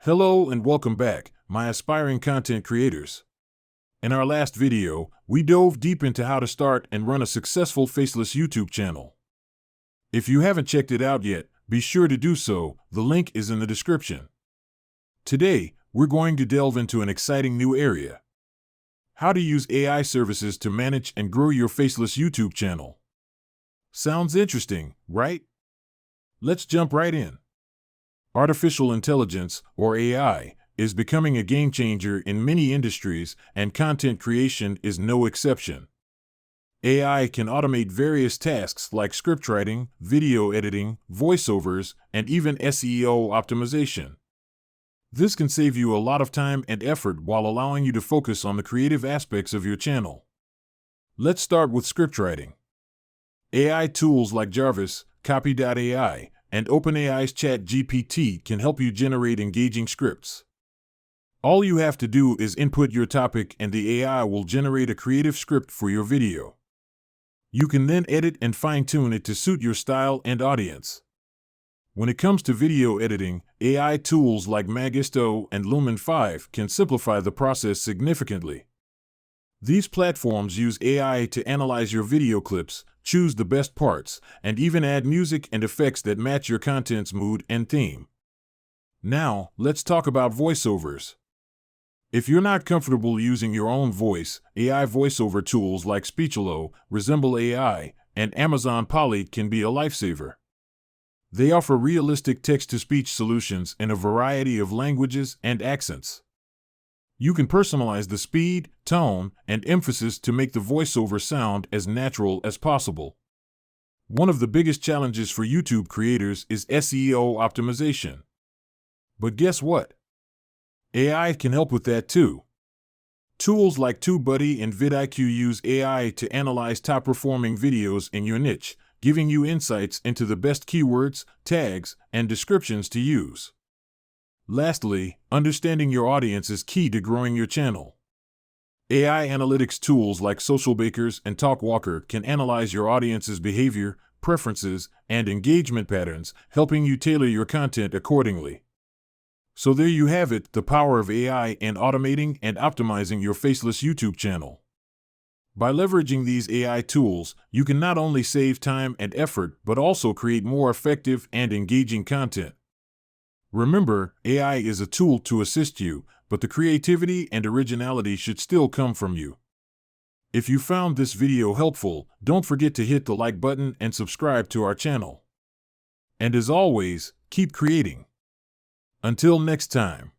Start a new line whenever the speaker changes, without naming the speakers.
Hello and welcome back, my aspiring content creators. In our last video, we dove deep into how to start and run a successful faceless YouTube channel. If you haven't checked it out yet, be sure to do so, the link is in the description. Today, we're going to delve into an exciting new area: how to use AI services to manage and grow your faceless YouTube channel. Sounds interesting, right? Let's jump right in. Artificial intelligence, or AI, is becoming a game changer in many industries, and content creation is no exception. AI can automate various tasks like scriptwriting, video editing, voiceovers, and even SEO optimization. This can save you a lot of time and effort while allowing you to focus on the creative aspects of your channel. Let's start with scriptwriting. AI tools like Jarvis, Copy.ai, and OpenAI's ChatGPT can help you generate engaging scripts. All you have to do is input your topic and the AI will generate a creative script for your video. You can then edit and fine-tune it to suit your style and audience. When it comes to video editing, AI tools like Magisto and Lumen 5 can simplify the process significantly. These platforms use AI to analyze your video clips, choose the best parts, and even add music and effects that match your content's mood and theme. Now, let's talk about voiceovers. If you're not comfortable using your own voice, AI voiceover tools like Speechelo, Resemble AI, and Amazon Polly can be a lifesaver. They offer realistic text-to-speech solutions in a variety of languages and accents. You can personalize the speed, tone, and emphasis to make the voiceover sound as natural as possible. One of the biggest challenges for YouTube creators is SEO optimization. But guess what? AI can help with that too. Tools like TubeBuddy and vidIQ use AI to analyze top-performing videos in your niche, giving you insights into the best keywords, tags, and descriptions to use. Lastly, understanding your audience is key to growing your channel. AI analytics tools like SocialBakers and TalkWalker can analyze your audience's behavior, preferences, and engagement patterns, helping you tailor your content accordingly. So there you have it, the power of AI in automating and optimizing your faceless YouTube channel. By leveraging these AI tools, you can not only save time and effort, but also create more effective and engaging content. Remember, AI is a tool to assist you, but the creativity and originality should still come from you. If you found this video helpful, don't forget to hit the like button and subscribe to our channel. And as always, keep creating. Until next time.